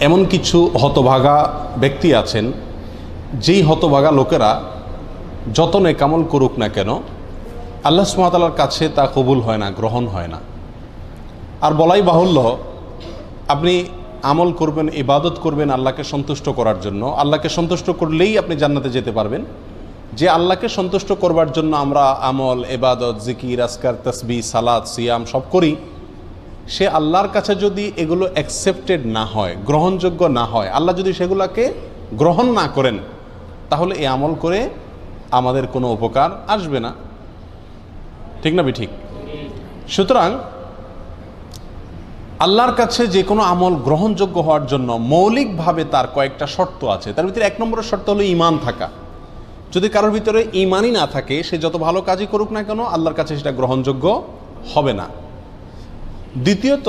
এমন কিছু হতভাগা ব্যক্তি আছেন, যেই হতভাগা লোকেরা যত নেকামল করুক না কেন আল্লাহ সুবহানাহু ওয়া তাআলার কাছে তা কবুল হয় না, গ্রহণ হয় না। আর বলাই বাহুল্য, আপনি আমল করবেন, ইবাদত করবেন আল্লাহকে সন্তুষ্ট করার জন্য, আল্লাহকে সন্তুষ্ট করলেই আপনি জান্নাতে যেতে পারবেন। যে আল্লাহকে সন্তুষ্ট করবার জন্য আমরা আমল, ইবাদত, জিকির, আজকার, তাসবিহ, সালাত, সিয়াম সব করি, সে আল্লাহর কাছে যদি এগুলো অ্যাকসেপ্টেড না হয়, গ্রহণযোগ্য না হয়, আল্লাহ যদি সেগুলোকে গ্রহণ না করেন, তাহলে এই আমল করে আমাদের কোনো উপকার আসবে না। ঠিক না ঠিক? সুতরাং আল্লাহর কাছে যে কোনো আমল গ্রহণযোগ্য হওয়ার জন্য মৌলিকভাবে তার কয়েকটা শর্ত আছে। তার ভিতরে 1 নম্বরের শর্ত হলো ঈমান থাকা। যদি কারোর ভিতরে ঈমানই না থাকে, সে যত ভালো কাজই করুক না কেন আল্লাহর কাছে সেটা গ্রহণযোগ্য হবে না। দ্বিতীয়ত,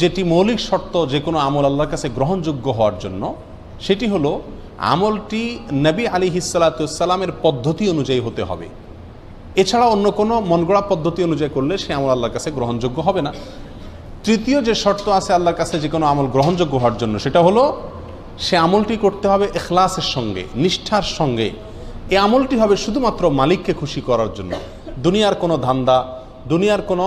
যেটি মৌলিক শর্ত যে কোনো আমল আল্লাহর কাছে গ্রহণযোগ্য হওয়ার জন্য, সেটি হলো আমলটি নবী আলাইহিস সালাতু ওয়াস সালামের পদ্ধতি অনুযায়ী হতে হবে। এছাড়া অন্য কোনো মনগড়া পদ্ধতি অনুযায়ী করলে সে আমল আল্লাহর কাছে গ্রহণযোগ্য হবে না। তৃতীয় যে শর্ত আছে আল্লাহর কাছে যে কোনো আমল গ্রহণযোগ্য হওয়ার জন্য, সেটা হলো সে আমলটি করতে হবে ইখলাসের সঙ্গে, নিষ্ঠার সঙ্গে। এই আমলটি হবে শুধুমাত্র মালিককে খুশি করার জন্য। দুনিয়ার কোনো ধান্দা, দুনিয়ার কোনো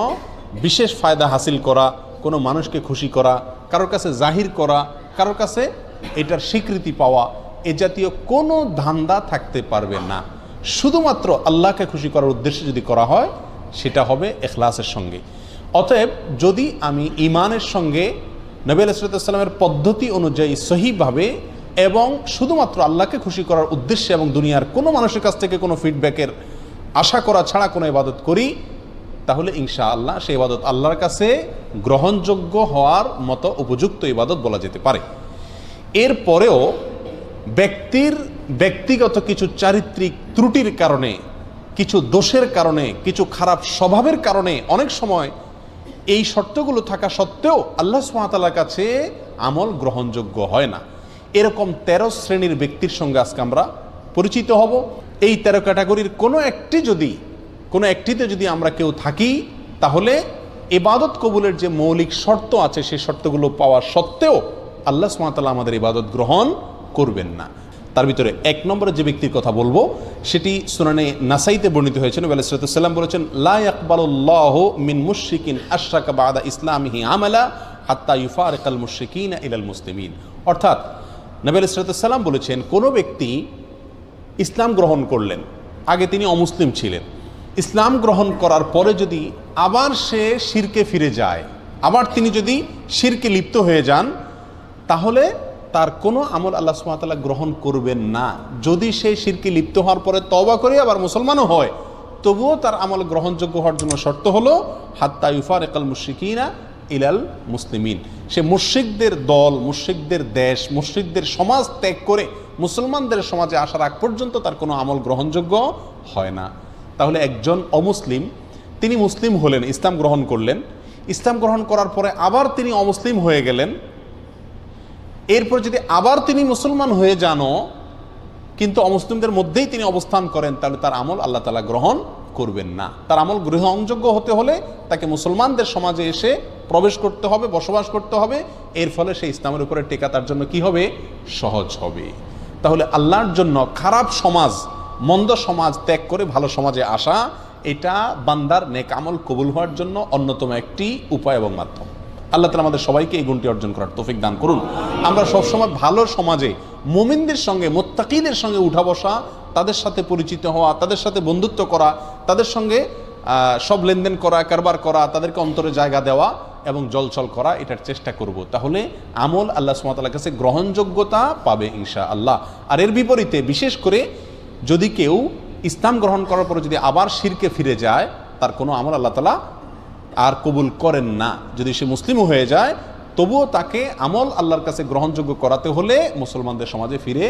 বিশেষ ফায়দা হাসিল করা, কোনো মানুষকে খুশি করা, কারোর কাছে জাহির করা, কারোর কাছে এটার স্বীকৃতি পাওয়া, এ জাতীয় কোনো ধান্দা থাকতে পারবে না। শুধুমাত্র আল্লাহকে খুশি করার উদ্দেশ্যে যদি করা হয়, সেটা হবে ইখলাসের সঙ্গে। অতএব যদি আমি ঈমানের সঙ্গে নবী আলাইহিস সালামের পদ্ধতি অনুযায়ী সহিভাবে এবং শুধুমাত্র আল্লাহকে খুশি করার উদ্দেশ্যে এবং দুনিয়ার কোনো মানুষের কাছ থেকে কোনো ফিডব্যাকের আশা করা ছাড়া কোনো ইবাদত করি, তাহলে ইনশাআল্লাহ সেই ইবাদত আল্লাহর কাছে গ্রহণযোগ্য হওয়ার মতো উপযুক্ত ইবাদত বলা যেতে পারে। এরপরেও ব্যক্তির ব্যক্তিগত কিছু চারিত্রিক ত্রুটির কারণে, কিছু দোষের কারণে, কিছু খারাপ স্বভাবের কারণে অনেক সময় এই শর্তগুলো থাকা সত্ত্বেও আল্লাহ সুবহানাহু ওয়া তাআলার কাছে আমল গ্রহণযোগ্য হয় না। এরকম 13 শ্রেণীর ব্যক্তির সঙ্গে আজকে আমরা পরিচিত হব। এই 13 ক্যাটাগরির কোনো একটিতে যদি আমরা কেউ থাকি, তাহলে ইবাদত কবুলের যে মৌলিক শর্ত আছে সেই শর্তগুলো পাওয়া সত্ত্বেও আল্লাহ সুবহানাহু ওয়া তাআলা আমাদের ইবাদত গ্রহণ করবেন না। তার ভিতরে 1 নম্বরে যে ব্যক্তির কথা বলবো, সেটি সুনানে নাসাইতে বর্ণিত হয়েছে। নবী আলাইহিস সালাম বলেছেন, লা ইয়াকবালুল্লাহু মিন মুশরিকিন আশরাকা বা'দা ইসলামিহি আমালা হাত্তা ইউফারিকাল মুশরিকিনা ইলাল মুসলিমিন। অর্থাৎ নবী আলাইহিস সালাম বলেছেন, কোনো ব্যক্তি ইসলাম গ্রহণ করলেন, আগে তিনি অমুসলিম ছিলেন, ইসলাম গ্রহণ করার পরে যদি আবার সে শিরকে ফিরে যায়, আবার তিনি যদি শিরকে লিপ্ত হয়ে যান, তাহলে তার কোনো আমল আল্লাহ সুবহানাহু ওয়া তাআলা গ্রহণ করবেন না। যদি সেই শিরকে লিপ্ত হওয়ার পরে তওবা করে আবার মুসলমানও হয়, তবুও তার আমল গ্রহণযোগ্য হওয়ার জন্য শর্ত হলো হাত্তা ইউফারিকাল মুশরিকিনা ইলাল মুসলিমিন। সে মুশরিকদের দল, মুশরিকদের দেশ, মুশরিকদের সমাজ ত্যাগ করে মুসলমানদের সমাজে আসার আগ পর্যন্ত তার কোনো আমল গ্রহণযোগ্য হয় না। তাহলে একজন অমুসলিম, তিনি মুসলিম হলেন, ইসলাম গ্রহণ করলেন, ইসলাম গ্রহণ করার পরে আবার তিনি অমুসলিম হয়ে গেলেন, এরপর যদি আবার তিনি মুসলমান হয়ে যানও কিন্তু অমুসলিমদের মধ্যেই তিনি অবস্থান করেন, তাহলে তার আমল আল্লাহ তাআলা গ্রহণ করবেন না। তার আমল গ্রহণযোগ্য হতে হলে তাকে মুসলমানদের সমাজে এসে প্রবেশ করতে হবে, বসবাস করতে হবে। এর ফলে সেই ইসলামের উপরে টেকা তার জন্য কি হবে? সহজ হবে। তাহলে আল্লাহর জন্য খারাপ সমাজ, মন্দ সমাজ ত্যাগ করে ভালো সমাজে আসা, এটা বান্দার নেক আমল কবুল হওয়ার জন্য অন্যতম একটি উপায় এবং মাধ্যম। আল্লাহ তাআলা আমাদের সবাইকে এই গুণটি অর্জন করার তৌফিক দান করুন। আমরা সবসময় ভালো সমাজে মুমিনদের সঙ্গে, মুত্তাকিদের সঙ্গে উঠা বসা, তাদের সাথে পরিচিত হওয়া, তাদের সাথে বন্ধুত্ব করা, তাদের সঙ্গে সব লেনদেন করা, কারবার করা, তাদেরকে অন্তরে জায়গা দেওয়া এবং জলছল করা, এটার চেষ্টা করব। তাহলে আমল আল্লাহ সুবহানাহু ওয়া তাআলার কাছে গ্রহণযোগ্যতা পাবে ইনশাআল্লাহ। আর এর বিপরীতে বিশেষ করে যদি কেউ ইসলাম গ্রহণ করার পরে যদি আবার শিরকে ফিরে যায়, তার কোনো আমল আল্লাহ তাআলা আর কবুল করেন না। যদি সে মুসলিমও হয়ে যায়, তবুও তাকে আমল আল্লাহর কাছে গ্রহণযোগ্য করাতে হলে মুসলমানদের সমাজে ফিরে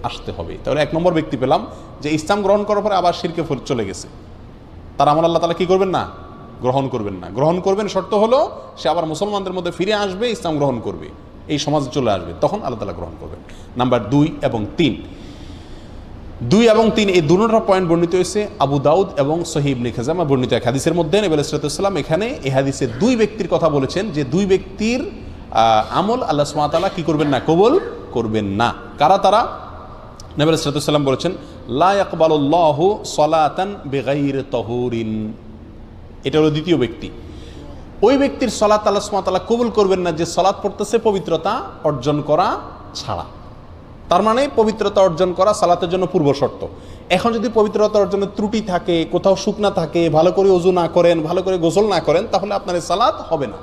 আসতে হবে। তাহলে 1 নম্বর ব্যক্তি পেলাম, যে ইসলাম গ্রহণ করার পরে আবার শিরকে চলে গেছে, তার আমল আল্লাহ তাআলা কি করবেন না? গ্রহণ করবেন না। গ্রহণ করবেন শর্ত হলো সে আবার মুসলমানদের মধ্যে ফিরে আসবে, ইসলাম গ্রহণ করবে, এই সমাজে চলে আসবে, তখন আল্লাহ তাআলা গ্রহণ করবেন। নাম্বার 2 এবং 3 এই দুটো পয়েন্ট বর্ণিত হয়েছে আবু দাউদ এবং সহিহ ইবনে খাজামা বর্ণিত এক হাদিসের মধ্যে। নবী আলাইহিস সালাম এখানে এই হাদিসে 2 ব্যক্তির কথা বলেছেন, যে 2 ব্যক্তির আমল আল্লাহ সুবহানাহু ওয়া তাআলা কি করবেন না? কবুল করবেন না। কারা তারা? নবী সাল্লাল্লাহু আলাইহি ওয়াসাল্লাম বলেছেন, লা ইয়াকবালুল্লাহু সালাতান বিগাইরি তাহুরিন। এটা হলো দ্বিতীয় ব্যক্তি। ওই ব্যক্তির সালাত আল্লাহ সুবহানাহু ওয়া তাআলা কবুল করবেন না যে সালাত পড়তেছে পবিত্রতা অর্জন করা ছাড়া। তার মানে পবিত্রতা অর্জন করা সালাতের জন্য পূর্ব শর্ত। এখন যদি পবিত্রতা অর্জনের ত্রুটি থাকে, কোথাও শুকনা থাকে, ভালো করে ওযু না করেন, ভালো করে গোসল না করেন, তাহলে আপনার এই সালাত হবে না।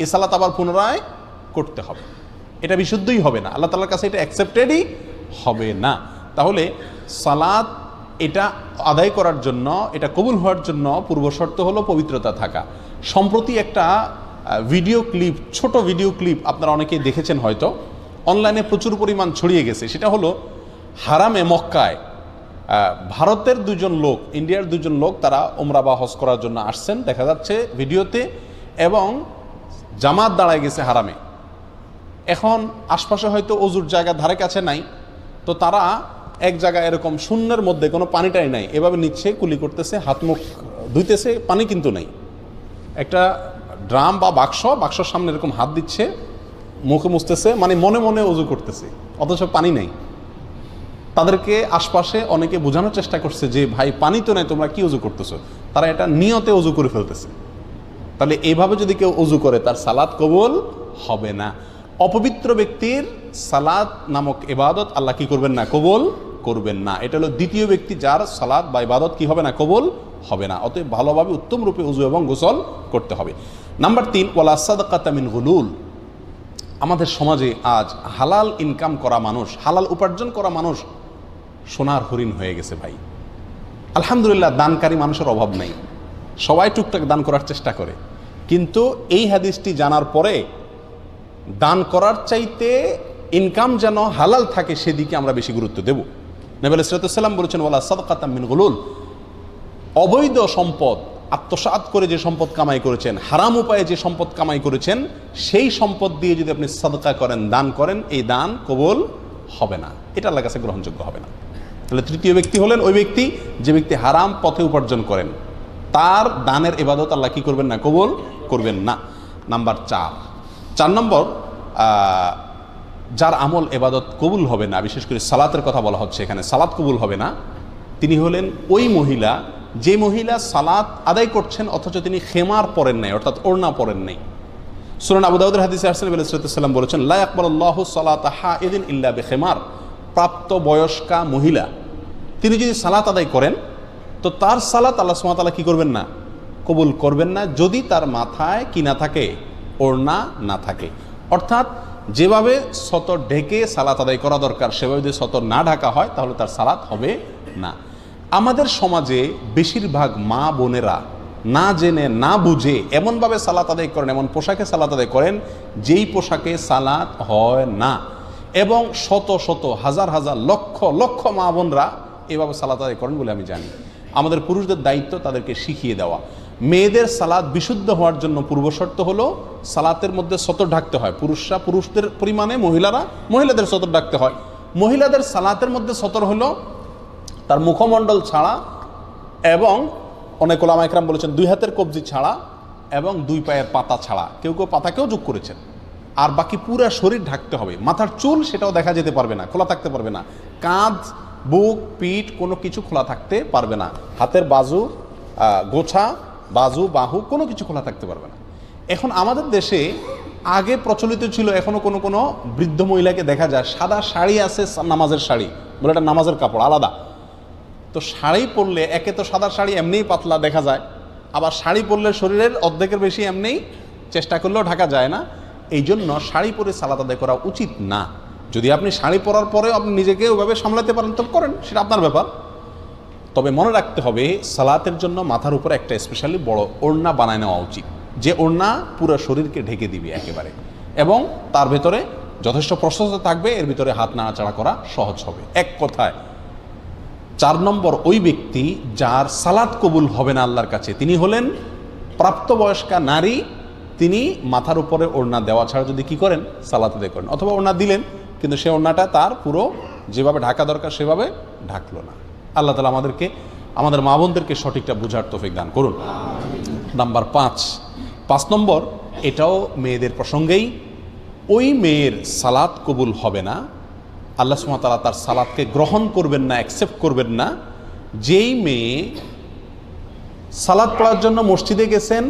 এই সালাত আবার পুনরায় করতে হবে। এটা বিশুদ্ধই হবে না, আল্লাহ তাআলার কাছে এটা অ্যাকসেপ্টেডই হবে না। তাহলে সালাত এটা আদায় করার জন্য, এটা কবুল হওয়ার জন্য পূর্ব শর্ত হলো পবিত্রতা থাকা। সম্প্রতি একটা ভিডিও ক্লিপ, ছোট ভিডিও ক্লিপ আপনারা অনেকেই দেখেছেন হয়তো, অনলাইনে প্রচুর পরিমাণ ছড়িয়ে গেছে। সেটা হলো হারামে মক্কায় ভারতের দুজন লোক, ইন্ডিয়ার দুজন লোক, তারা ওমরা বা হজ করার জন্য আসছেন দেখা যাচ্ছে ভিডিওতে, এবং জামাত দাঁড়ায় গেছে হারামে। এখন আশপাশে হয়তো অজুর জায়গা ধারে কাছে নাই, তো তারা এক জায়গায় এরকম শূন্যের মধ্যে কোনো পানিটাই নাই, এভাবে নিচ্ছে, কুলি করতেছে, হাত মুখ ধুইতেছে, পানি কিন্তু নাই। একটা ড্রাম বা বাক্সর সামনে এরকম হাত দিচ্ছে, মুখে মুছতেছে, মানে মনে মনে অজু করতেছে, অথচ পানি নেই। তাদেরকে আশপাশে অনেকে বোঝানোর চেষ্টা করছে যে ভাই পানি তো নাই, তোমরা কি অজু করতেছো। তারা এটা নিয়তে অজু করে ফেলতেছে। তাহলে এইভাবে যদি কেউ অজু করে তার সালাত কবুল হবে না। অপবিত্র ব্যক্তির সালাত নামক ইবাদত আল্লাহ কি করবেন না? কবুল করবেন না। এটা হলো দ্বিতীয় ব্যক্তি যার সালাত বা ইবাদত কি হবে না? কবুল হবে না। অতএব ভালোভাবে উত্তম রূপে ওযু এবং গোসল করতে হবে। নাম্বার 3, ওয়ালা সাদকাতা মিন গুলুল। আমাদের সমাজে আজ হালাল ইনকাম করা মানুষ, হালাল উপার্জন করা মানুষ সোনার হরিণ হয়ে গেছে ভাই। আলহামদুলিল্লাহ, দানকারী মানুষের অভাব নেই, সবাই টুকটাক দান করার চেষ্টা করে। কিন্তু এই হাদিসটি জানার পরে দান করার চাইতে ইনকাম যেন হালাল থাকে সেদিকে আমরা বেশি গুরুত্ব দেব। নবী সাল্লাল্লাহু আলাইহি ওয়াসাল্লাম বলেছেন, ওয়ালা সাদকাতা মিন গুলুল। অবৈধ সম্পদ আত্মসাৎ করে যে সম্পদ কামাই করেছেন, হারাম উপায়ে যে সম্পদ কামাই করেছেন, সেই সম্পদ দিয়ে যদি আপনি সাদকা করেন, দান করেন, এই দান কবুল হবে না, এটা আল্লাহর কাছে গ্রহণযোগ্য হবে না। তাহলে তৃতীয় ব্যক্তি হলেন ওই ব্যক্তি যে ব্যক্তি হারাম পথে উপার্জন করেন, তার দানের ইবাদত আল্লাহ কি করবেন না? কবুল করবেন না। নাম্বার 4 নম্বর, যার আমল ইবাদত কবুল হবে না, বিশেষ করে সালাতের কথা বলা হচ্ছে এখানে, সালাত কবুল হবে না, তিনি হলেন ওই মহিলা যে মহিলা সালাত আদায় করছেন অথচ তিনি খেমার পরেন নাই, অর্থাৎ ওড়না পরেন নাই। সুনান আবু দাউদের হাদিসে আসছে, নবী সাল্লাল্লাহু আলাইহি ওয়াসাল্লাম বলেছেন, লা ইয়াকবালুল্লাহু সালাতা হাইদিন ইল্লা বিখিমার। প্রাপ্ত বয়স্কা মহিলা তিনি যদি সালাত আদায় করেন তো তার সালাত আল্লাহ সুবহানাহু ওয়া তাআলা কি করবেন না? কবুল করবেন না, যদি তার মাথায় কি না থাকে? ওড়না না থাকে। অর্থাৎ যেভাবে সতর ঢেকে সালাত আদায় করা দরকার সেভাবে যদি সতর না ঢাকা হয় তাহলে তার সালাত হবে না। আমাদের সমাজে বেশিরভাগ মা বোনেরা না জেনে না বুঝে এমনভাবে সালাত আদায় করেন, এমন পোশাকে সালাত আদায় করেন যেই পোশাকে সালাত হয় না, এবং শত শত হাজার হাজার লক্ষ লক্ষ মা বোনরা এভাবে সালাত আদায় করেন বলে আমি জানি। আমাদের পুরুষদের দায়িত্ব তাদেরকে শিখিয়ে দেওয়া। মেয়েদের সালাত বিশুদ্ধ হওয়ার জন্য পূর্বশর্ত হলো সালাতের মধ্যে সতর ঢাকতে হয়। পুরুষরা পুরুষদের পরিমাণে, মহিলারা মহিলাদের সতর ঢাকতে হয়। মহিলাদের সালাতের মধ্যে সতর হলো তার মুখমণ্ডল ছাড়া, এবং অনেক ওলামা ইকরাম বলেছেন 2 হাতের কবজি ছাড়া এবং 2 পায়ের পাতা ছাড়া, কেউ কেউ পাতাকেও যোগ করেছেন। আর বাকি পুরো শরীর ঢাকতে হবে। মাথার চুল সেটাও দেখা যেতে পারবে না, খোলা থাকতে পারবে না। কাঁধ, বুক, পিঠ কোনো কিছু খোলা থাকতে পারবে না। হাতের বাজু, গোছা, বাজু, বাহু কোনো কিছু খোলা থাকতে পারবে না। এখন আমাদের দেশে আগে প্রচলিত ছিল, এখনও কোনো কোনো বৃদ্ধ মহিলাকে দেখা যায় সাদা শাড়ি আছে, নামাজের শাড়ি বলে, এটা নামাজের কাপড় আলাদা। তো শাড়ি পরলে একে তো সাদা শাড়ি এমনিই পাতলা দেখা যায়, আবার শাড়ি পরলে শরীরের অর্ধেকের বেশি এমনিই চেষ্টা করলেও ঢাকা যায় না। এই জন্য শাড়ি পরে সালাত আদায় করা উচিত না। যদি আপনি শাড়ি পরার পরেও আপনি নিজেকে ওইভাবে সামলাতে পারেন তো করেন, সেটা আপনার ব্যাপার। তবে মনে রাখতে হবে সালাতের জন্য মাথার উপরে একটা স্পেশালি বড় ওড়না বানায় নেওয়া উচিত, যে ওড়না পুরো শরীরকে ঢেকে দিবে একেবারে, এবং তার ভেতরে যথেষ্ট প্রশস্ত থাকবে, এর ভিতরে হাত নাড়াচাড়া করা সহজ হবে। এক কথায় 4 নম্বর, ওই ব্যক্তি যার সালাত কবুল হবে না আল্লাহর কাছে, তিনি হলেন প্রাপ্তবয়স্কা নারী। তিনি মাথার উপরে ওড়না দেওয়া ছাড়া যদি কি করেন? সালাত আদায় করেন, অথবা ওড়না দিলেন কিন্তু সে ওড়নাটা তার পুরো যেভাবে ঢাকা দরকার সেভাবে ঢাকলো না। আল্লাহ তাআলা আমাদেরকে, আমাদের মা বোনদেরকে সঠিকটা বুঝার তৌফিক দান করুন। নাম্বার 5 নম্বর, এটাও মেয়েদের প্রসঙ্গেই। ওই মেয়ের সালাত কবুল হবে না, আল্লাহ সুবহানাহু ওয়া তাআলা তার সালাতকে গ্রহণ করবেন না, অ্যাকসেপ্ট করবেন না, যেই মেয়ে সালাত পড়ার জন্য মসজিদে গেছেন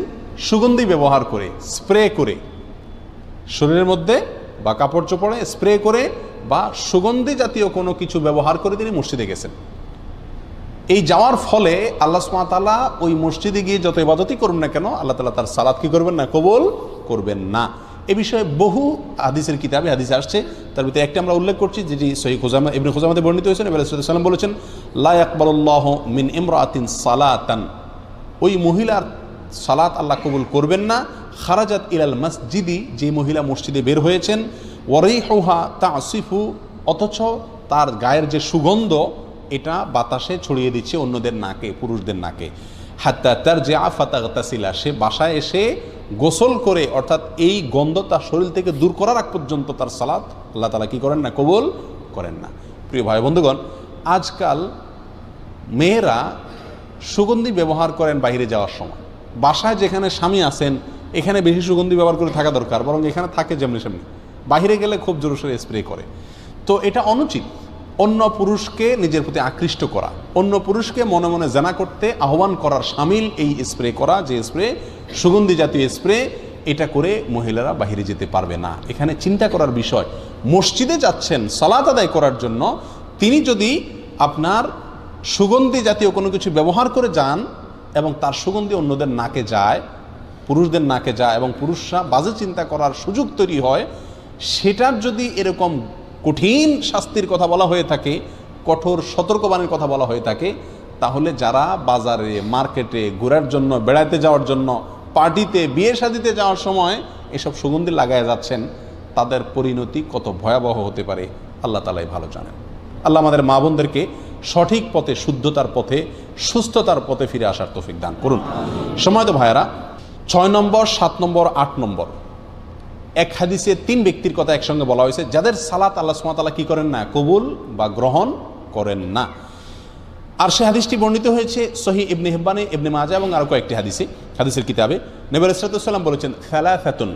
সুগন্ধি ব্যবহার করে, স্প্রে করে, শরীরের মধ্যে বা কাপড় চোপড়ে স্প্রে করে বা সুগন্ধি জাতীয় কোনো কিছু ব্যবহার করে তিনি মসজিদে গেছেন। এই যাওয়ার ফলে আল্লাহ সুবহানাহু ওয়া তাআলা ওই মসজিদে গিয়ে যত ইবাদতই করুন না কেন, আল্লাহ তাআলা তার সালাত কি করবেন না, কবুল করবেন না। এ বিষয়ে বহু হাদিসের কিতাবে হাদিস আসছে। তার ভিতরে একটা আমরা উল্লেখ করছি, যেটি সহিহ খুজাইমা ইবনে খুজাইমাতে বর্ণিত হয়েছে। নবী সাল্লাল্লাহু আলাইহি ওয়াসাল্লাম বলেছেন, লা ইয়াকবালুল্লাহু মিন ইমরাআতিন সালাতান, ওই মহিলার সালাত আল্লাহ কবুল করবেন না, খারাজাত ইলাল মসজিদি, যে মহিলা মসজিদে বের হয়েছেন, ওয়ারিহুহা তাসিফু, অথচ তার গায়ের যে সুগন্ধ এটা বাতাসে ছড়িয়ে দিচ্ছে অন্যদের নাকে, পুরুষদের নাকে। হাত্তা তারজিআ ফাতাগতাসিলা, সে বাসায় এসে গোসল করে, অর্থাৎ এই গন্ধ তার শরীর থেকে দূর করার আগ পর্যন্ত তার সালাত আল্লাহ তাআলা কি করেন না, কবুল করেন না। প্রিয় ভাই বন্ধুগণ, আজকাল মেয়েরা সুগন্ধি ব্যবহার করেন বাইরে যাওয়ার সময়। বাসায় যেখানে স্বামী আছেন এখানে বেশি সুগন্ধি ব্যবহার করে থাকা দরকার, বরং এখানে থাকে যেমনি সেমনি, বাইরে গেলে খুব জোরসোরে স্প্রে করে। তো এটা অনুচিত। অন্য পুরুষকে নিজের প্রতি আকৃষ্ট করা, অন্য পুরুষকে মনে মনে জানা করতে আহ্বান করার শামিল এই স্প্রে করা, যে স্প্রে সুগন্ধি জাতীয় স্প্রে, এটা করে মহিলারা বাইরে যেতে পারবে না। এখানে চিন্তা করার বিষয়, মসজিদে যাচ্ছেন সালাত আদায় করার জন্য, তিনি যদি আপনার সুগন্ধি জাতীয় কোনো কিছু ব্যবহার করে যান এবং তার সুগন্ধি অন্যদের নাকে যায়, পুরুষদের নাকে যায়, এবং পুরুষরা বাজে চিন্তা করার সুযোগ তৈরি হয়, সেটার যদি এরকম কঠিন শাস্তির কথা বলা হয়ে থাকে, কঠোর সতর্কবাণীর কথা বলা হয়ে থাকে, তাহলে যারা বাজারে, মার্কেটে ঘোরার জন্য, বেড়াতে যাওয়ার জন্য, পার্টিতে, বিয়ে শাদিতে যাওয়ার সময় এসব সুগন্ধি লাগায় যাচ্ছেন, তাদের পরিণতি কত ভয়াবহ হতে পারে আল্লাহ তাআলাই ভালো জানেন। আল্লাহ আমাদের মা বোনদেরকে সঠিক পথে, শুদ্ধতার পথে, সুস্থতার পথে ফিরে আসার তৌফিক দান করুন। সময়ত ভাইয়েরা, 6 নম্বর, 7 নম্বর, 8 নম্বর এক হাদিসে 3 ব্যক্তির কথা একসঙ্গে বলা হয়েছে, যাদের সালাত আল্লাহ সুবহানাহু ওয়া তাআলা কি করেন না, কবুল বা গ্রহণ করেন না। আর সে হাদিসটি বর্ণিত হয়েছে সহিহ ইবনে হিব্বানে, ইবনে মাজাহ এবং আরো কয়েকটি হাদিসের কিতাবে। নবী সাল্লাল্লাহু আলাইহি ওয়াসাল্লাম বলেছেন, সালাসাতুন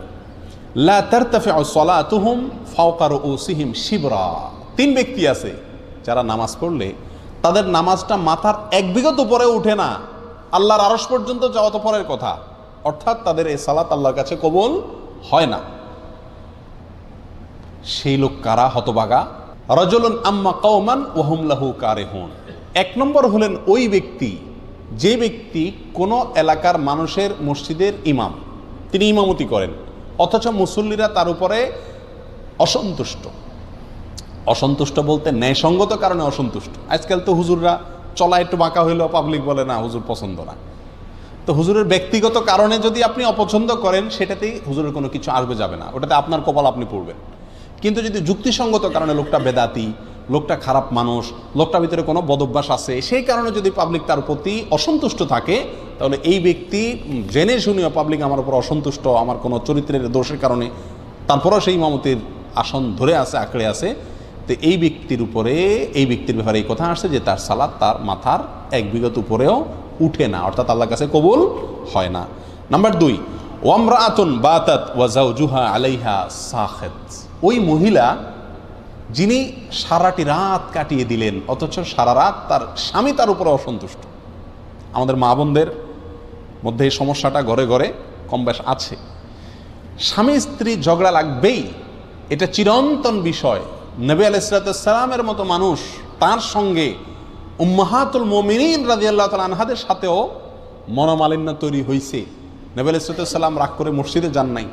লা তারতাফিউ সালাতুহুম ফাওকা রুউসিহিম শিবরা, 3 ব্যক্তি আছে যারা নামাজ পড়লে তাদের নামাজটা মাথার 1 বিঘত উপরে উঠে না, আল্লাহর আরশ পর্যন্ত যাওয়া তো পরের কথা, অর্থাৎ তাদের এই সালাত আল্লাহর কাছে কবুল হয় না। সেই লোক কারা? হতভাগা। রাজুলুন আম্মা কওমান ওয়া হুম লাহু কারিহুন, 1 নম্বর হলেন ওই ব্যক্তি, যে ব্যক্তি কোনো এলাকার মানুষের মসজিদের ইমাম, তিনি ইমামতি করেন, অথচ মুসল্লিরা তার উপরে অসন্তুষ্ট। অসন্তুষ্ট বলতে ন্যায়সঙ্গত কারণে অসন্তুষ্ট। আজকাল তো হুজুররা চলা একটু বাঁকা হইলেও পাবলিক বলে না, হুজুর পছন্দ না। তো হুজুরের ব্যক্তিগত কারণে যদি আপনি অপছন্দ করেন, সেটাতেই হুজুরের কোনো কিছু আসবে যাবে না, ওটাতে আপনার কপাল আপনি পড়বেন। কিন্তু যদি যুক্তিসঙ্গত কারণে লোকটা বেদাতি, লোকটা খারাপ মানুষ, লোকটার ভিতরে কোনো বদভ্যাস আছে, সেই কারণে যদি পাবলিক তার প্রতি অসন্তুষ্ট থাকে, তাহলে এই ব্যক্তি জেনে শুনিও পাবলিক আমার উপর অসন্তুষ্ট, আমার কোনো চরিত্রের দোষের কারণে, তারপরেও সেই ইমামতির আসন ধরে আছে, আঁকড়ে আছে, তো এই ব্যক্তির উপরে, এই ব্যক্তির ব্যাপারে এই কথা আসছে যে তার সালাত তার মাথার 1 বিঘত উপরেও উঠে না, অর্থাৎ আল্লাহর কাছে কবুল হয় না। নাম্বার 2, ওয়ামরাআতুন বাতাত ওয়া যাওজুহা আলাইহা সাখিত, ওই মহিলা যিনি সারাটি রাত কাটিয়ে দিলেন, অথচ সারা রাত তার স্বামী তার উপরে অসন্তুষ্ট। আমাদের মা বোনদের মধ্যে এই সমস্যাটা ঘরে ঘরে কম বেশ আছে। স্বামী স্ত্রী ঝগড়া লাগবেই, এটা চিরন্তন বিষয়। নবী আলাইহিস সালামের মতো মানুষ, তার সঙ্গে উম্মাহাতুল মুমিনিন রাদিয়াল্লাহু তাআলা আনহাদের সাথেও মনোমালিন্য তৈরি হয়েছে। নবী আলাইহিস সালাম রাগ করে মসজিদে যান নাই,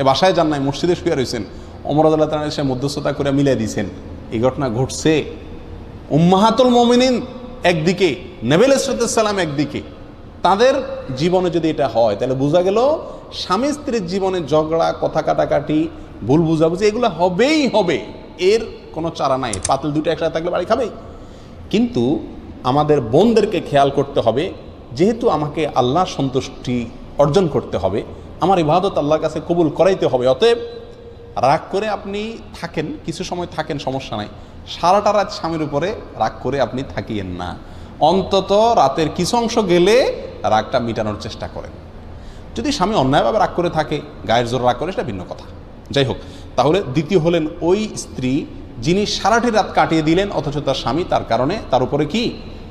বাসায় যান নাই, মসজিদে শুয়ে রয়েছেন, ওমর রাদিয়াল্লাহু তাআলা এসে মধ্যস্থতা করে মিলিয়ে দিয়েছেন। এই ঘটনা ঘটছে। উম্মাহাতুল মুমিনিন একদিকে, নবী আলাইহিস সালাম একদিকে, তাদের জীবনে যদি এটা হয় তাহলে বোঝা গেল স্বামী স্ত্রীর জীবনে ঝগড়া, কথা কাটাকাটি, ভুল বুঝাবুঝি এগুলো হবেই হবে, এর কোনো চারা নাই। পাতিল দুটো একসাথে থাকলে বাড়ি খাবেই। কিন্তু আমাদের বোনদেরকে খেয়াল করতে হবে, যেহেতু আমাকে আল্লাহর সন্তুষ্টি অর্জন করতে হবে, আমার ইবাদত আল্লাহর কাছে কবুল করাইতে হবে, অতএব রাগ করে আপনি থাকেন, কিছু সময় থাকেন, সমস্যা নাই। সারাটা রাত স্বামীর উপরে রাগ করে আপনি থাকিয়েন না, অন্তত রাতের কিছু অংশ গেলে রাগটা মিটানোর চেষ্টা করেন। যদি স্বামী অন্যায়ভাবে রাগ করে থাকে, গায়ের জোর রাগ করে, সেটা ভিন্ন কথা। যাই হোক, তাহলে দ্বিতীয় হলেন ওই স্ত্রী যিনি সারাটি রাত কাটিয়ে দিলেন অথচ তার স্বামী তার কারণে তার উপরে কি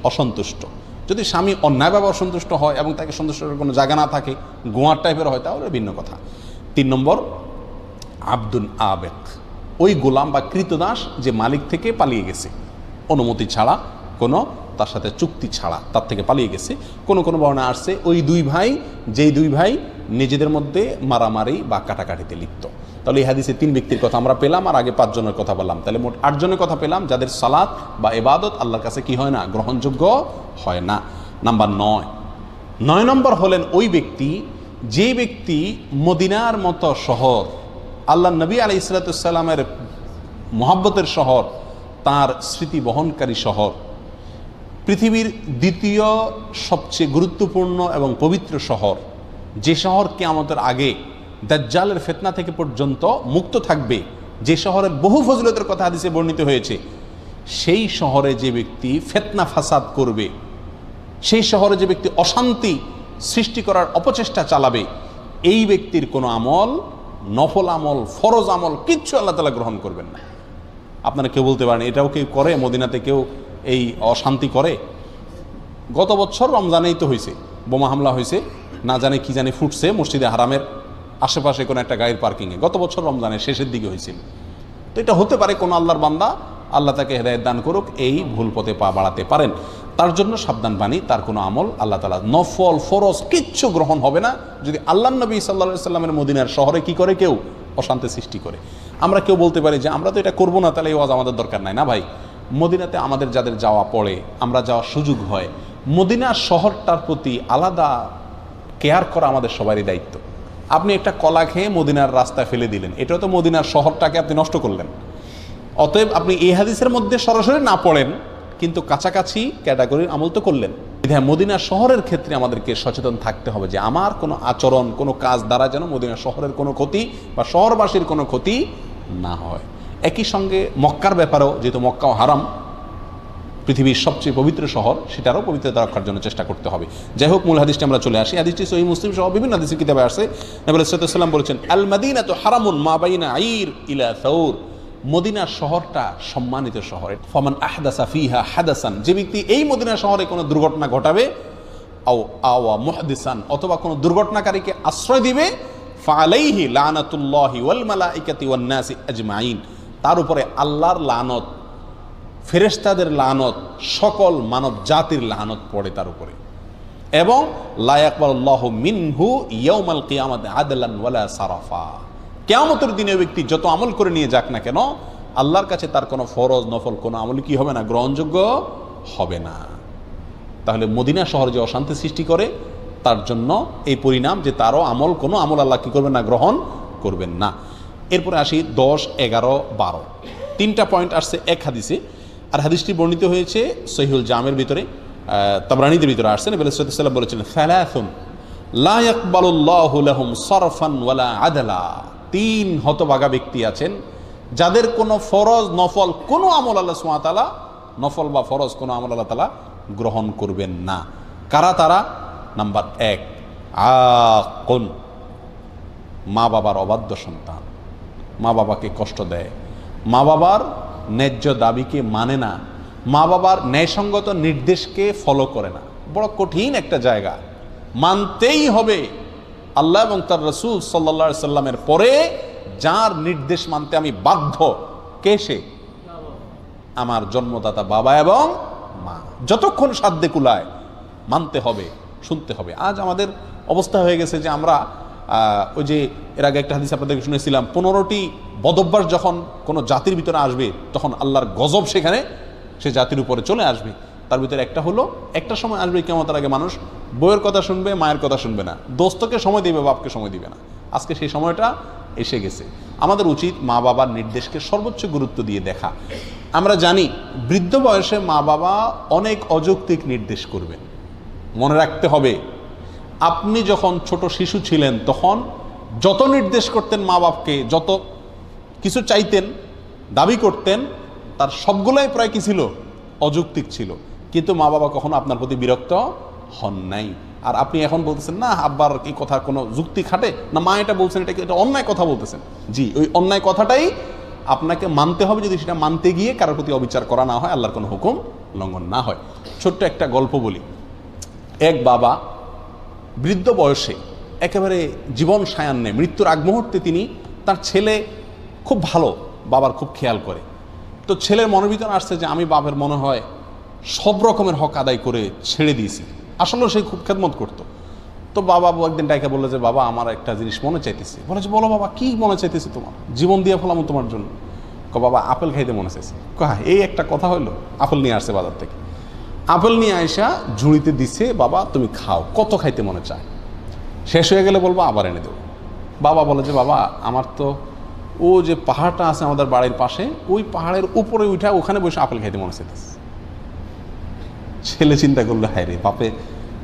অসন্তুষ্ট। যদি স্বামী অন্যায়ভাবে অসন্তুষ্ট হয় এবং তাকে সন্তুষ্ট করার কোনো জায়গা না থাকে, গোয়ার টাইপের হয়, তাহলে ভিন্ন কথা। 3 নম্বর, আব্দুন আবেক, ওই গোলাম বা কৃতদাস যে মালিক থেকে পালিয়ে গেছে অনুমতি ছাড়া, কোনো তার সাথে চুক্তি ছাড়া তার থেকে পালিয়ে গেছে। কোনো বর্ণনা আসছে ওই যেই দুই ভাই নিজেদের মধ্যে মারামারি বা কাটাকাটিতে লিপ্ত। তাহলে এই হাদিসে 3 ব্যক্তির কথা আমরা পেলাম, আর আগে 5 জনের কথা বললাম, তাহলে মোট 8 জনের কথা পেলাম যাদের সালাত বা ইবাদত আল্লাহর কাছে কি হয় না, গ্রহণযোগ্য হয় না। নাম্বার 9 নম্বর হলেন ওই ব্যক্তি যে ব্যক্তি মদিনার মতো শহর, আল্লাহ নবী আলাইহিস সালামের মুহাব্বতের শহর, তার স্মৃতি বহনকারী শহর, পৃথিবীর দ্বিতীয় সবচেয়ে গুরুত্বপূর্ণ এবং পবিত্র শহর, যে শহর কিয়ামতের আগে দাজ্জালের ফিতনা থেকে পর্যন্ত মুক্ত থাকবে, যে শহরের বহু ফজিলতের কথা হাদিসে বর্ণিত হয়েছে, সেই শহরে যে ব্যক্তি ফিতনা ফাসাদ করবে, সেই শহরে যে ব্যক্তি অশান্তি সৃষ্টি করার অপচেষ্টা চালাবে, এই ব্যক্তির কোনো আমল, নফল আমল, ফরজ আমল কিচ্ছু আল্লাহ তাআলা গ্রহণ করবেন না। আপনারা কেউ বলতে পারেন এটাও কেউ করে, মদিনাতে কেউ এই অশান্তি করে? গত বছর রমজানেই তো হয়েছে, বোমা হামলা হয়েছে, না জানে কি জানি ফুটছে মসজিদে হারামের আশেপাশে কোনো একটা গাড়ির পার্কিংয়ে, গত বছর রমজানের শেষের দিকে হয়েছিল। তো এটা হতে পারে কোনো আল্লাহর বান্দা, আল্লাহ তাকে হেদায়েত দান করুক, এই ভুল পথে পা বাড়াতে পারেন। তার জন্য সাবধান বাণী, তার কোনো আমল আল্লাহ তাআলা নফল ফরজ কিচ্ছু গ্রহণ হবে না যদি আল্লাহ নবী সাল্লাল্লাহু আলাইহি সাল্লামের মদিনার শহরে কি করে, কেউ অশান্তি সৃষ্টি করে। আমরা কেউ বলতে পারি যে আমরা তো এটা করবো না, তাহলে এই ওয়াজ আমাদের দরকার নাই। না ভাই, মদিনাতে আমাদের যাদের যাওয়া পড়ে, আমরা যাওয়ার সুযোগ হয়, মদিনার শহরটার প্রতি আলাদা কেয়ার করা আমাদের সবারই দায়িত্ব। আপনি একটা কলা খেয়ে মদিনার রাস্তায় ফেলে দিলেন, এটাও তো মদিনার শহরটাকে আপনি নষ্ট করলেন। অতএব আপনি এই হাদিসের মধ্যে সরাসরি না পড়েন, কিন্তু কাছাকাছি ক্যাটাগরির আমল তো করলেন। মদিনা শহরের ক্ষেত্রে আমাদেরকে সচেতন থাকতে হবে যে আমার কোনো আচরণ, কোনো কাজ দ্বারা যেন মদিনা শহরের কোনো ক্ষতি বা শহরবাসীর কোনো ক্ষতি না হয়। একই সঙ্গে মক্কার ব্যাপারেও, যেহেতু মক্কাও হারাম, পৃথিবীর সবচেয়ে পবিত্র শহর, সেটারও পবিত্রতা রক্ষার জন্য চেষ্টা করতে হবে। যাই হোক, মূল হাদিসটি আমরা চলে আসি। হাদিসটি সহিহ মুসলিম সহ বিভিন্ন হাদিসের কিতাবে আসে। নবী সাল্লাল্লাহু আলাইহি ওয়াসাল্লাম বলেছেন, আল মাদিনাতু হারামুন মা বাইনা আইর ইলা সাউর, মদিনা শহরটা সম্মানিত শহর। ফামান আহদাসা ফিহা হাদাসান, যে ব্যক্তি এই মদিনা শহরে কোনো দুর্ঘটনা ঘটাবে, আওয়া মুহদিসান, অথবা কোনো দুর্ঘটনাকারীকে আশ্রয় দিবে, ফাআলাইহি লানাতুল্লাহি ওয়াল মালাইকাতি ওয়ান নাসি আজমাইন, তার উপরে আল্লাহর লানত, ফেরেশতাদের লানত, সকল মানব জাতির লানত পড়ে তার উপরে। এবং লা ইয়াকবালুল্লাহু মিনহু ইয়াউমাল কিয়ামাতি আদলান ওয়ালা সারাফা, কিয়ামতের দিনে ব্যক্তি যত আমল করে নিয়ে যাক না কেন, আল্লাহর কাছে তার কোনো ফরজ নফল কোনো আমল কি হবে না, গ্রহণযোগ্য হবে না। তাহলে মদিনা শহর যে অশান্তি সৃষ্টি করে, তার জন্য এই পরিণাম যে তারও আমল, কোনো আমল আল্লাহ কি করবেন না, গ্রহণ করবেন না। এরপরে আসি 10, 11, 12, 3টা পয়েন্ট আসছে এক হাদিসে। আর হাদিসটি বর্ণিত হয়েছে সহিহুল জামের ভিতরে, তাবরানীদের ভিতরে আসছে। নবী সাল্লাল্লাহু আলাইহি ওয়াসাল্লাম বলেছিলেন, সালাসুন লা ইয়াকবালুল্লাহু লাহুম সারফান ওয়ালা আদলা, 3 হতভাগা ব্যক্তি আছেন যাদের কোনো ফরজ নফল কোনো আমল আল্লাহ সুবহানাহু ওয়া তাআলা, নফল বা ফরজ কোনো আমল আল্লাহ তাআলা গ্রহণ করবেন না। কারা তারা? নাম্বার 1, আকুন, মা বাবার অবাধ্য সন্তান, মা বাবাকে কষ্ট দেয়, মা বাবার ন্যায্য দাবিকে মানে না, মা বাবার ন্যায়সঙ্গত নির্দেশকে ফলো করে না। বড় কঠিন একটা জায়গা, মানতেই হবে আল্লাহ এবং তার রাসূল সাল্লাল্লাহু আলাইহি সাল্লামের পরে যার নির্দেশ মানতে আমি বাধ্য, কে সে? আমার জন্মদাতা বাবা এবং মা। যতক্ষণ সাধ্যে কুলায় মানতে হবে, শুনতে হবে। আজ আমাদের অবস্থা হয়ে গেছে যে আমরা ওই যে এর আগে একটা হাদিস আপনাদেরকে শুনেছিলাম, 15টি বদভ্যাস যখন কোনো জাতির ভিতরে আসবে, তখন আল্লাহর গজব সেখানে সে জাতির উপরে চলে আসবে। তার ভিতরে একটা হলো, একটা সময় আসবে কিয়ামতের আগে মানুষ বউয়ের কথা শুনবে, মায়ের কথা শুনবে না, দোস্তকে সময় দিবে, বাপকে সময় দিবে না। আজকে সেই সময়টা এসে গেছে। আমাদের উচিত মা বাবার নির্দেশকে সর্বোচ্চ গুরুত্ব দিয়ে দেখা। আমরা জানি বৃদ্ধ বয়সে মা বাবা অনেক অযৌক্তিক নির্দেশ করবেন। মনে রাখতে হবে, আপনি যখন ছোট শিশু ছিলেন তখন যত নির্দেশ করতেন মা বাপকে, যত কিছু চাইতেন, দাবি করতেন, তার সবগুলোই প্রায় কি ছিল? অযৌক্তিক ছিল। কিন্তু মা বাবা কখনো আপনার প্রতি বিরক্ত হন নাই। আর আপনি এখন বলতেছেন না আব্বার এই কথা কোনো যুক্তি খাটে না, মা এটা বলছেন এটা অন্যায় কথা বলতেছেন। জি, ওই অন্যায় কথাটাই আপনাকে মানতে হবে, যদি সেটা মানতে গিয়ে কারোর প্রতি অবিচার করা না হয়, আল্লাহর কোনো হুকুম লঙ্ঘন না হয়। ছোট্ট একটা গল্প বলি। এক বাবা বৃদ্ধ বয়সে একেবারে জীবন সায়ান্নে মৃত্যুর আগ মুহূর্তে তিনি তার ছেলে খুব ভালো, বাবার খুব খেয়াল করে। তো ছেলের মনের ভিতরে আসছে যে আমি বাবার মনে হয় সব রকমের হক আদায় করে ছেড়ে দিয়েছি। আসলে সে খুব খেদমত করতো। তো বাবা একদিন ডাইকা বললো যে বাবা আমার একটা জিনিস মনে চাইতেছে। বলেছে বলো বাবা, কি মনে চাইতেছে তোমার? জীবন দিয়ে ফেলাম তোমার জন্য। বাবা আপেল খাইতে মনে চাইছে। এই একটা কথা হইলো? আপেল নিয়ে আসছে বাজার থেকে। আপেল নিয়ে আইসা ঝুড়িতে দিছে, বাবা তুমি খাও, কত খাইতে মনে চায়, শেষ হয়ে গেলে বলবো আবার এনে দেবো। বাবা বলে যে বাবা আমার তো ও যে পাহাড়টা আছে আমাদের বাড়ির পাশে, ওই পাহাড়ের উপরে উঠা ওখানে বসে আপেল খাইতে মনে চাইতেছে। ছেলে চিন্তা করলো, হায় রে বাপে,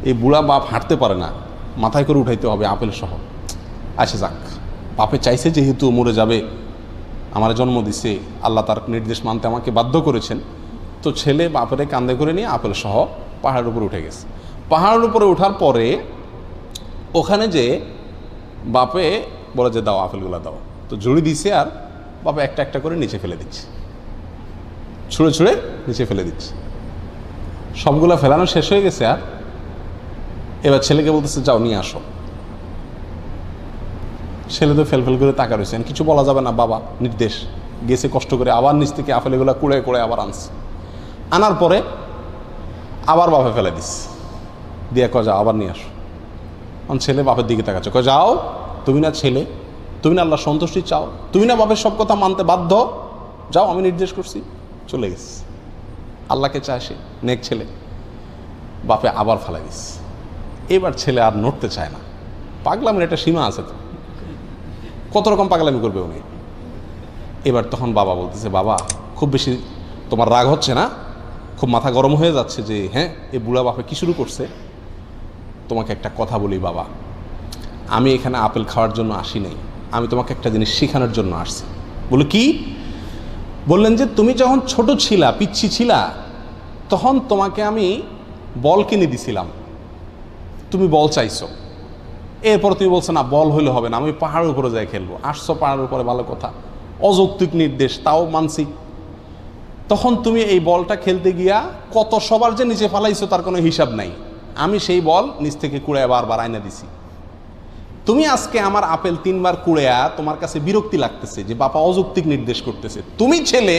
এই বুড়া বাপ হাঁটতে পারে না, মাথায় করে উঠাইতে হবে আপেল সহ। আচ্ছা যাক, বাপে চাইছে যেহেতু মরে যাবে, আমার জন্ম দিছে, আল্লাহ তার নির্দেশ মানতে আমাকে বাধ্য করেছেন। তো ছেলে বাপেরে কান্দে করে নিয়ে আপেল সহ পাহাড়ের উপরে উঠে গেছে। পাহাড়ের উপরে ওঠার পরে ওখানে যে বাপে বলে যে দাও আপেলগুলো দাও, তো ঝুড়ি দিছে আর বাপে একটা একটা করে নিচে ফেলে দিচ্ছে, ছুঁড়ে ছুঁড়ে নিচে ফেলে দিচ্ছে। সবগুলো ফেলানো শেষ হয়ে গেছে। আর এবার ছেলেকে বলতেছে যাও নিয়ে আসো। ছেলে তো ফেল করে তাকা রয়েছেন, কিছু বলা যাবে না, বাবা নির্দেশ গেছে, কষ্ট করে আবার নিচ থেকে আপেলগুলো কুড়ে কুড়ে আবার আনছে। আনার পরে আবার বাপে ফেলে দিস দিয়ে যাও আবার নিয়ে আসো। ছেলে বাপের দিকে তাকাচ্ছে, যাও, তুমি না ছেলে, তুমি না আল্লাহ সন্তুষ্টি চাও, তুমি না বাপের সব কথা মানতে বাধ্য, যাও আমি নির্দেশ করছি। চলে গেছে, আল্লাহকে চায় সে, নেক ছেলে। বাপে আবার ফেলে দিস। এবার ছেলে আর নড়তে চায় না। পাগলামির একটা সীমা আছে তো, কত রকম পাগলামি করবে উনি। এবার তখন বাবা বলতেছে, বাবা খুব বেশি তোমার রাগ হচ্ছে না? খুব মাথা গরম হয়ে যাচ্ছে যে হ্যাঁ এই বুড়া বাপে কি শুরু করছে? তোমাকে একটা কথা বলি বাবা, আমি এখানে আপেল খাওয়ার জন্য আসি নাই, আমি তোমাকে একটা জিনিস শেখানোর জন্য আসছি। বলে কি? বললেন যে তুমি যখন ছোট ছিলা, পিচ্ছি ছিলা, তখন তোমাকে আমি বল কিনে দিছিলাম, তুমি বল চাইছো, এরপর তুমি বলছো না বল হইলে হবে না, আমি পাহাড়ের উপরে যাই খেলবো। আসছো পাহাড়ের উপরে, ভালো কথা, অযৌক্তিক নির্দেশ, তাও মানছি। তখন তুমি এই বলটা খেলতে গিয়া কত সবার যে নিচে ফালাইছো তার কোনো হিসাব নাই। আমি সেই বল নিচ থেকে কুড়ায় বারবার আইনা দিছি। তুমি আজকে আমার আপেল 3 বার কুড়ায়া তোমার কাছে বিরক্তি লাগতেছে যে বাবা অযৌক্তিক নির্দেশ করতেছে। তুমি ছেলে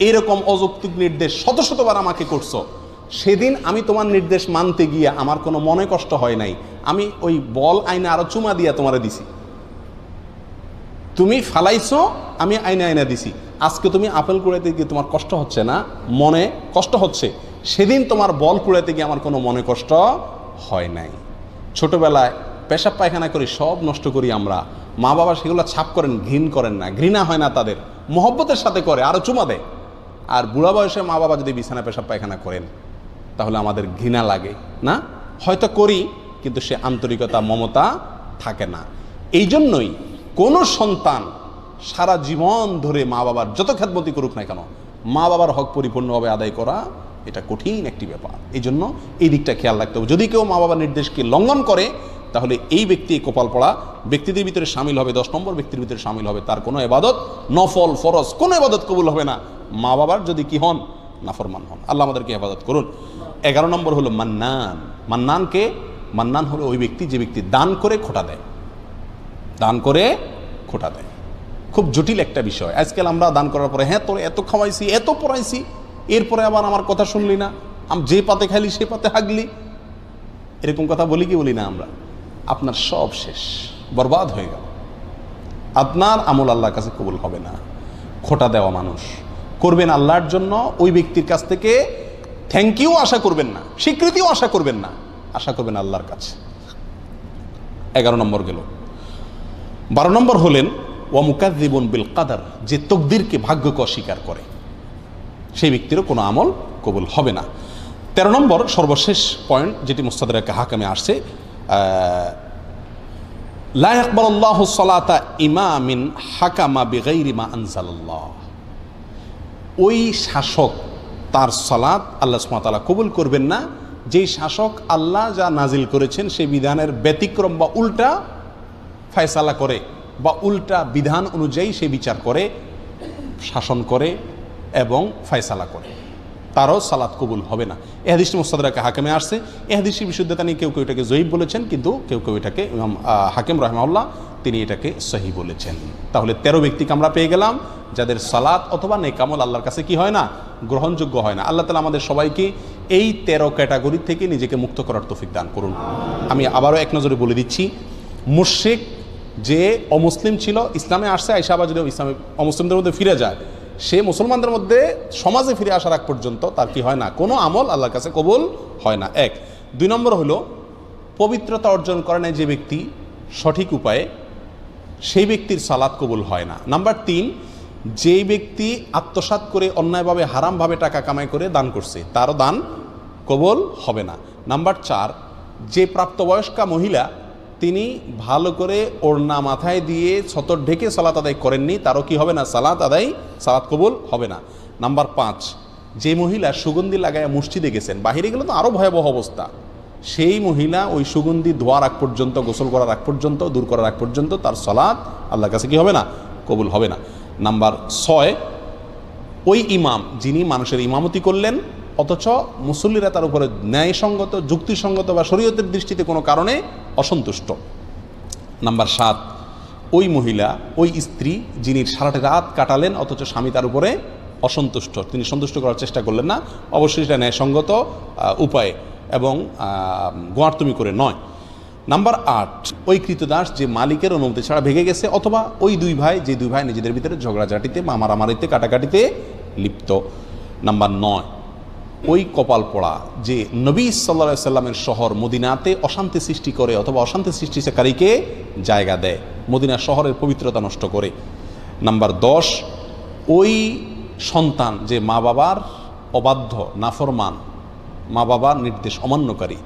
এইরকম অযৌক্তিক নির্দেশ শত শতবার আমাকে করছো, সেদিন আমি তোমার নির্দেশ মানতে গিয়ে আমার কোনো মনে কষ্ট হয় নাই, আমি ওই বল আইনা আরো চুমা দিয়া তোমারে দিছি। তুমি ফালাইছো, আমি আইনা আইনা দিছি। আজকে তুমি আপেল কুড়াইতে গিয়ে তোমার কষ্ট হচ্ছে না, মনে কষ্ট হচ্ছে, সেদিন তোমার বল কুড়াইতে গিয়ে আমার কোনো মনে কষ্ট হয় নাই। ছোটবেলায় পেশাব পায়খানা করি, সব নষ্ট করি আমরা, মা বাবা সেগুলো ছাপ করেন, ঘৃণ করেন না, ঘৃণা হয় না তাদের, মহব্বতের সাথে করে, আরো চুমা দেয়। আর বুড়া বয়সে মা বাবা যদি বিছানা পেশাব পায়খানা করেন তাহলে আমাদের ঘৃণা লাগে না? হয়তো করি, কিন্তু সে আন্তরিকতা মমতা থাকে না। এই জন্যই কোনো সন্তান সারা জীবন ধরে মা বাবার যত খেদমতি করুক না কেন, মা বাবার হক পরিপূর্ণভাবে আদায় করা এটা কঠিন একটি ব্যাপার। এই জন্য এই দিকটা খেয়াল রাখতে হবে। যদি কেউ মা বাবার নির্দেশকে লঙ্ঘন করে তাহলে এই ব্যক্তি কপাল পড়া ব্যক্তিদের ভিতরে সামিল হবে, 10 নম্বর ব্যক্তির ভিতরে সামিল হবে। তার কোনো ইবাদত, নফল ফরজ কোনো ইবাদত কবুল হবে না মা বাবার যদি কি হন, নাফরমান হন। আল্লাহ আমাদেরকে ইবাদত করুন। 11 নম্বর হলো মান্নান। মান্নানকে, মান্নান হলো ওই ব্যক্তি যে ব্যক্তি দান করে খোটা দেয়, দান করে খোটা দেয়। খুব জটিল একটা বিষয়। আজকাল আমরা দান করার পরে হ্যাঁ তোর এত খাওয়াইছি, এত পড়াইছি, এরপরে আবার আমার কথা শুনলি না, আমি যে পাতে খাইলি সে পাতে হাগলি, এরকম কথা বলি কি বলি না আমরা? আপনার সব শেষ, বরবাদ হয়ে গেল, আপনার আমল আল্লাহর কাছে কবুল হবে না। খোটা দেওয়া মানুষ করবেন আল্লাহর জন্য, ওই ব্যক্তির কাছ থেকে থ্যাংক ইউ আশা করবেন না, স্বীকৃতিও আশা করবেন না, আশা করবেন আল্লাহর কাছে। 11 নম্বর গেল। 12 নম্বর হলেন ওয়া মুকাযযিবুন বিল কাদার, যে তকদিরকে, ভাগ্যকে অস্বীকার করে, সেই ব্যক্তিরও কোনো আমল কবুল হবে না। 13 নম্বর সর্বশেষ পয়েন্ট, যেটি মুস্তাদরাক হাকামে আসছে, লা ইয়াকবালুল্লাহু সালাতা ইমামিন হাকামা বিগাইরি মা আনজালাল্লাহ। ওই শাসক, তার সালাত আল্লাহ সুবহানাহু ওয়া তাআলা কবুল করবেন না যেই শাসক আল্লাহ যা নাজিল করেছেন সেই বিধানের ব্যতিক্রম বা উল্টা ফয়সালা করে বা উল্টা বিধান অনুযায়ী সে বিচার করে, শাসন করে এবং ফয়সালা করে, তারও সালাত কবুল হবে না। এ হাদিসটি মুস্তাদরাকে হাকিমে আসছে। এ হাদিসটির বিশুদ্ধতা নিয়ে কেউ কেউ এটাকে জয়ীফ বলেছেন, কিন্তু কেউ কেউ এটাকে ইমাম হাকিম রাহিমাহুল্লাহ তিনি এটাকে সহি বলেছেন। তাহলে 13 ব্যক্তিকে আমরা পেয়ে গেলাম যাদের সালাত অথবা নেকামল আল্লাহর কাছে কি হয় না, গ্রহণযোগ্য হয় না। আল্লাহ তাআলা আমাদের সবাইকে এই 13 ক্যাটাগরি থেকে নিজেকে মুক্ত করার তৌফিক দান করুন। আমি আবারও এক নজরে বলে দিচ্ছি, মুশরিক যে অমুসলিম ছিল, ইসলামে আসছে, আইসা আবার যদি ইসলামে অমুসলিমদের মধ্যে ফিরে যায়, সে মুসলমানদের মধ্যে সমাজে ফিরে আসার আগ পর্যন্ত তার কি হয় না, কোনো আমল আল্লাহর কাছে কবুল হয় না। 1। 2 নম্বর হলো পবিত্রতা অর্জন করে না যে ব্যক্তি সঠিক উপায়ে, সেই ব্যক্তির সালাত কবুল হয় না। নাম্বার 3, যেই ব্যক্তি আত্মসাৎ করে অন্যায়ভাবে হারামভাবে টাকা কামাই করে দান করছে, তারও দান কবুল হবে না। নাম্বার 4, যে প্রাপ্তবয়স্কা মহিলা তিনি ভালো করে ওড়না মাথায় দিয়ে ছতর ঢেকে সালাত আদায় করেননি, তারও কি হবে না, সালাত কবুল হবে না। নাম্বার 5, যে মহিলা সুগন্ধি লাগায় মসজিদে গেছেন, বাহিরে গেলে তো আরও ভয়াবহ অবস্থা, সেই মহিলা ওই সুগন্ধি ধোয়ার আগ পর্যন্ত, গোসল করার আগ পর্যন্ত, দূর করার আগ পর্যন্ত তার সালাত আল্লাহর কাছে কি হবে না, কবুল হবে না। নাম্বার 6, ওই ইমাম যিনি মানুষের ইমামতি করলেন অথচ মুসল্লিরা তার উপরে ন্যায়সঙ্গত, যুক্তিসঙ্গত বা শরীয়তের দৃষ্টিতে কোনো কারণে অসন্তুষ্ট। নাম্বার 7, ওই মহিলা, ওই স্ত্রী যিনি সারাটা রাত কাটালেন অথচ স্বামী তার উপরে অসন্তুষ্ট, তিনি সন্তুষ্ট করার চেষ্টা করলেন না, অবশ্যই সেটা ন্যায়সঙ্গত উপায়ে এবং গোয়ার্তুমি করে নয়। নাম্বার 8, ওই কৃতদাস যে মালিকের অনুমতি ছাড়া ভেঙে গেছে, অথবা ওই দুই ভাই নিজেদের ভিতরে ঝগড়াঝাটিতে বা মারামারিতে কাটাকাটিতে লিপ্ত। নাম্বার 9, ওই কপাল পড়া যে নবী সাল্লাল্লাহু আলাইহি সাল্লামের শহর মদিনাতে অশান্তি সৃষ্টি করে অথবা অশান্তি সৃষ্টিকারীকে জায়গা দেয়, মদিনা শহরের পবিত্রতা নষ্ট করে। নাম্বার 10, ওই সন্তান যে মা বাবার অবাধ্য, নাফরমান, মা বাবার নির্দেশ অমান্যকারী।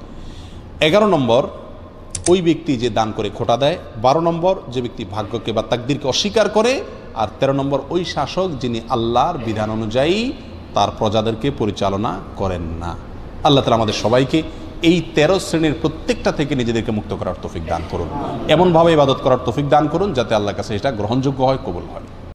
11 নম্বর, ওই ব্যক্তি যে দান করে খোটা দেয়। 12 নম্বর, যে ব্যক্তি ভাগ্যকে বা তাকদীরকে অস্বীকার করে। আর 13 নম্বর, ওই শাসক যিনি আল্লাহর বিধান অনুযায়ী তার প্রজাদেরকে পরিচালনা করেন না। আল্লাহ তাআলা আমাদের সবাইকে এই 13 শ্রেণীর প্রত্যেকটা থেকে নিজেদেরকে মুক্ত করার তৌফিক দান করুন, এমনভাবে ইবাদত করার তৌফিক দান করুন যাতে আল্লাহর কাছে এটা গ্রহণযোগ্য হয়, কবুল হয়।